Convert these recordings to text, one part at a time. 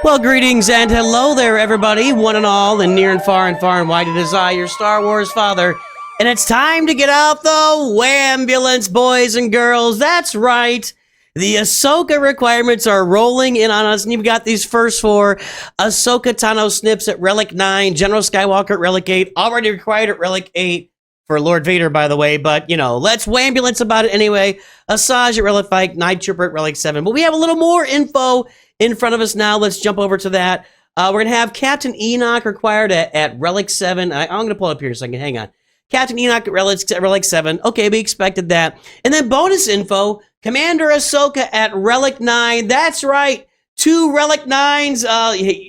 Well, greetings and hello there, everybody, one and all, and near and far and wide. It is I, your Star Wars father, and it's time to get out the WHAAAMBULANCE, boys and girls. That's right. The Ahsoka requirements are rolling in on us, and you've got these first four Ahsoka Tano snips at Relic 9, General Skywalker at Relic 8, already required at Relic 8 for Lord Vader, by the way, but, you know, let's WHAAMBULANCE about it anyway. Asajj at Relic 5, Night Trooper at Relic 7, but we have a little more info in front of us now. Let's jump over to that. We're going to have Captain Enoch required at Relic 7. I'm going to pull it up here in a second. Hang on. Captain Enoch at Relic 7. Okay, we expected that. And then bonus info, Commander Ahsoka at Relic 9. That's right. 2 Relic 9s.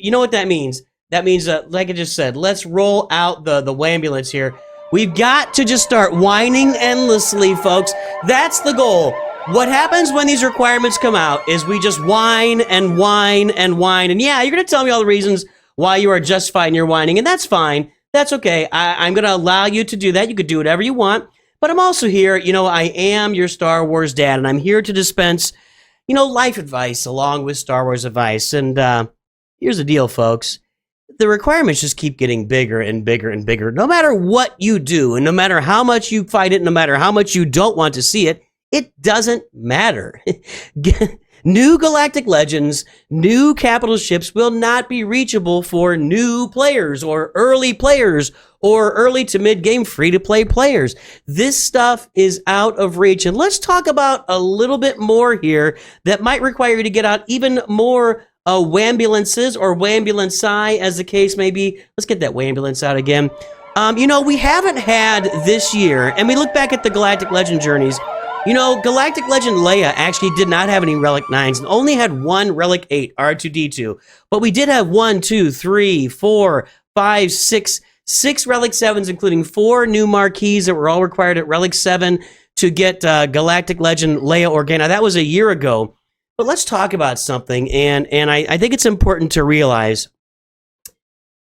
You know what that means? That means, like I just said, let's roll out the WHAAMBULANCE here. We've got to just start whining endlessly, folks. That's the goal. What happens when these requirements come out is we just whine and whine and whine. And yeah, you're going to tell me all the reasons why you are justified in your whining, and that's fine. That's okay. I'm going to allow you to do that. You could do whatever you want. But I'm also here, you know, I am your Star Wars dad, and I'm here to dispense, you know, life advice along with Star Wars advice. And here's the deal, folks. The requirements just keep getting bigger and bigger and bigger. No matter what you do, and no matter how much you fight it, no matter how much you don't want to see it, it doesn't matter. New Galactic Legends, new capital ships will not be reachable for new players or early to mid-game free-to-play players. This stuff is out of reach. And let's talk about a little bit more here that might require you to get out even more WHAAMBULANCEs or WHAAMBULANCE-I, as the case may be. Let's get that WHAAMBULANCE out again. You know, we haven't had this year, and we look back at the Galactic Legend journeys. You know, Galactic Legend Leia actually did not have any Relic 9s and only had 1 Relic 8, R2-D2. But we did have 1, 2, 3, 4, 5, 6 Relic 7s, including 4 new marquees that were all required at Relic 7 to get Galactic Legend Leia Organa. That was a year ago. But let's talk about something, and I think it's important to realize,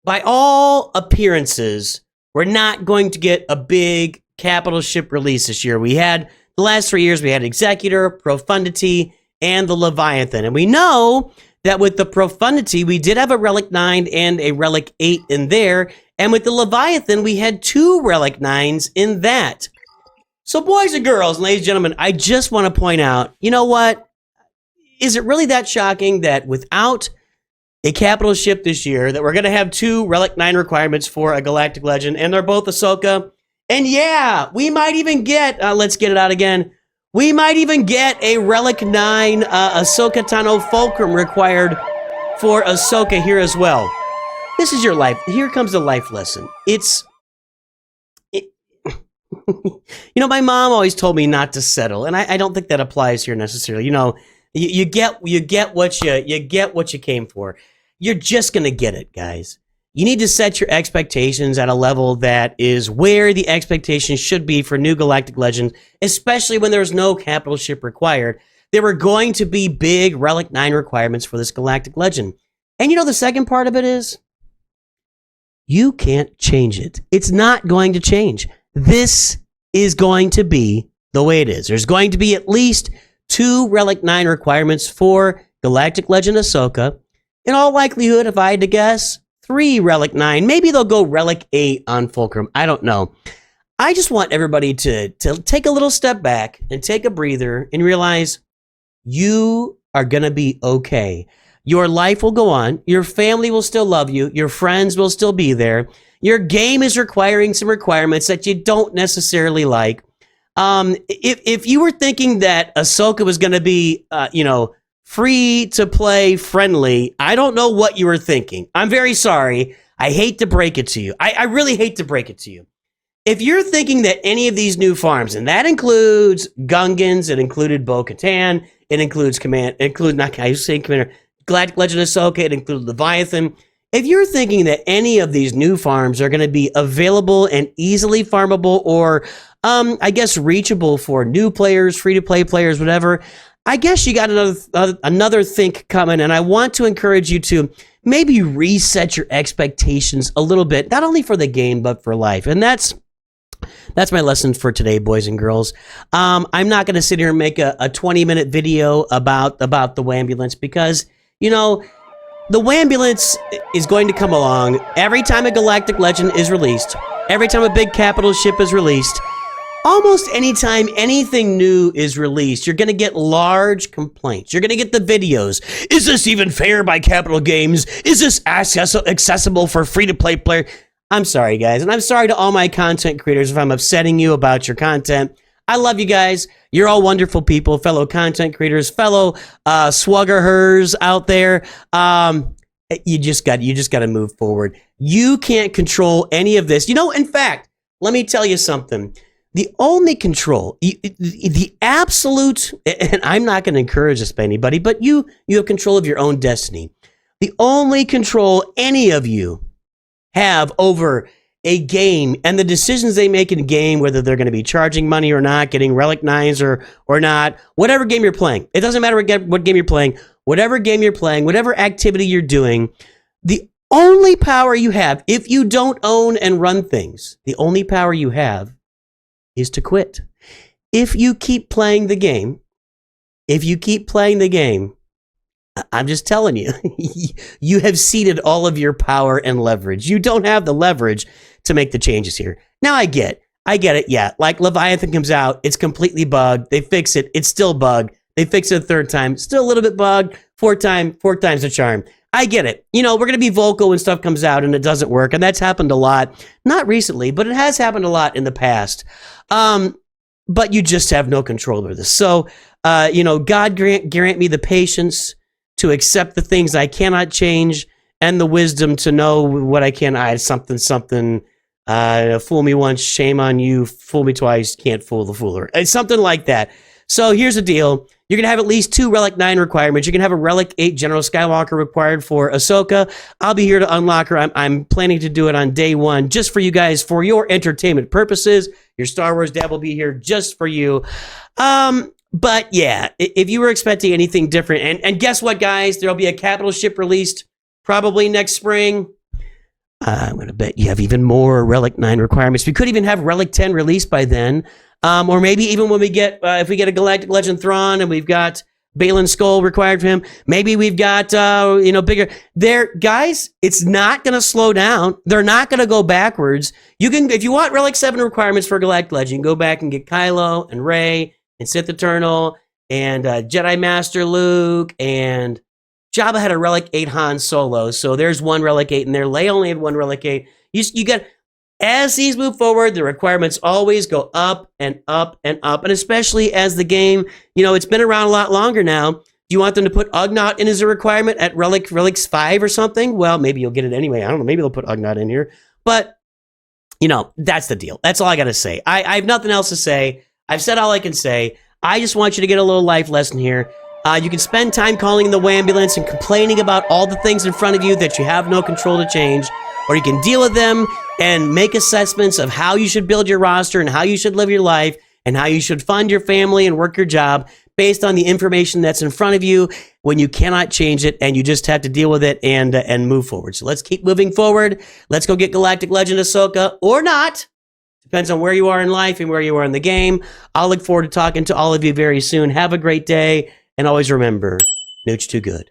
by all appearances, we're not going to get a big capital ship release this year. We had the last 3 years, we had Executor, Profundity, and the Leviathan. And we know that with the Profundity, we did have a Relic 9 and a Relic 8 in there. And with the Leviathan, we had 2 Relic 9s in that. So boys and girls, ladies and gentlemen, I just want to point out, you know what? Is it really that shocking that without a capital ship this year, that we're going to have 2 Relic 9 requirements for a Galactic Legend, and they're both Ahsoka? And yeah, we might even get, let's get it out again, we might even get a Relic 9 Ahsoka Tano Fulcrum required for Ahsoka here as well. This is your life. Here comes the life lesson. You know, my mom always told me not to settle, and I don't think that applies here necessarily. You know, you get what you came for. You're just gonna get it, guys. You need to set your expectations at a level that is where the expectations should be for new Galactic Legends, especially when there's no capital ship required. There were going to be big Relic 9 requirements for this Galactic Legend. And you know the second part of it is, you can't change it. It's not going to change. This is going to be the way it is. There's going to be at least 2 Relic 9 requirements for Galactic Legend Ahsoka. In all likelihood, if I had to guess, 3 Relic 9. Maybe they'll go Relic 8 on Fulcrum. I don't know. I just want everybody to take a little step back and take a breather and realize you are going to be okay. Your life will go on. Your family will still love you. Your friends will still be there. Your game is requiring some requirements that you don't necessarily like. If you were thinking that Ahsoka was going to be, you know, free to play friendly, I don't know what you were thinking. I'm very sorry. I hate to break it to you. I really hate to break it to you. If you're thinking that any of these new farms, and that includes Gungans, it included Bo-Katan, it includes Galactic Legend Ahsoka, it included Leviathan. If you're thinking that any of these new farms are going to be available and easily farmable, or I guess reachable for new players, free-to-play players, whatever, I guess you got another think coming, and I want to encourage you to maybe reset your expectations a little bit, not only for the game, but for life. And that's my lesson for today, boys and girls. I'm not going to sit here and make a 20-minute video about the WHAAAMBULANCE because, you know, The WHAAAMBULANCE is going to come along every time a Galactic Legend is released, every time a big capital ship is released, almost anytime anything new is released, you're going to get large complaints. You're going to get the videos. Is this even fair by Capital Games? Is this accessible for free-to-play player? I'm sorry, guys, and I'm sorry to all my content creators if I'm upsetting you about your content. I love you guys. You're all wonderful people, fellow content creators, fellow SWGOHers out there. You just got to move forward. You can't control any of this. You know, in fact, let me tell you something. The only control, the absolute, and I'm not going to encourage this by anybody, but you have control of your own destiny. The only control any of you have over a game and the decisions they make in a game, whether they're going to be charging money or not, getting Relic 9s or not, whatever game you're playing. It doesn't matter what game you're playing, whatever game you're playing, whatever activity you're doing, the only power you have, if you don't own and run things, the only power you have is to quit. If you keep playing the game, I'm just telling you, you have ceded all of your power and leverage. You don't have the leverage to make the changes here. Now I get it. Yeah, like Leviathan comes out, it's completely bugged. They fix it. It's still bugged. They fix it a third time. Still a little bit bugged. Four times the charm. I get it. You know, we're going to be vocal when stuff comes out and it doesn't work. And that's happened a lot. Not recently, but it has happened a lot in the past. But you just have no control over this. So, you know, God grant me the patience to accept the things I cannot change and the wisdom to know what I can. Something. Fool me once, shame on you. Fool me twice, can't fool the fooler. It's something like that. So here's the deal. You're going to have at least 2 Relic 9 requirements. You're going to have a Relic 8 General Skywalker required for Ahsoka. I'll be here to unlock her. I'm planning to do it on day 1 just for you guys, for your entertainment purposes. Your Star Wars dad will be here just for you. But yeah, if you were expecting anything different, and guess what, guys? There'll be a capital ship released probably next spring. I'm going to bet you have even more Relic 9 requirements. We could even have Relic 10 released by then. Or maybe even when we get, if we get a Galactic Legend Thrawn and we've got Balin's Skull required for him, maybe we've got, you know, bigger. Guys, it's not going to slow down. They're not going to go backwards. You can, if you want Relic 7 requirements for Galactic Legend, go back and get Kylo and Rey and Sith Eternal and Jedi Master Luke, and Jabba had a Relic 8 Han Solo. So there's 1 Relic 8 in there. Leia only had 1 Relic 8. You got, as these move forward, the requirements always go up and up and up. And especially as the game, you know, it's been around a lot longer now. Do you want them to put Ugnaught in as a requirement at Relics 5 or something? Well, maybe you'll get it anyway. I don't know. Maybe they'll put Ugnaught in here. But, you know, that's the deal. That's all I got to say. I have nothing else to say. I've said all I can say. I just want you to get a little life lesson here. You can spend time calling the WHAAAMBULANCE and complaining about all the things in front of you that you have no control to change, or you can deal with them and make assessments of how you should build your roster and how you should live your life and how you should fund your family and work your job based on the information that's in front of you when you cannot change it and you just have to deal with it and move forward. So let's keep moving forward. Let's go get Galactic Legend Ahsoka, or not. Depends on where you are in life and where you are in the game. I'll look forward to talking to all of you very soon. Have a great day. And always remember, Nooch too good.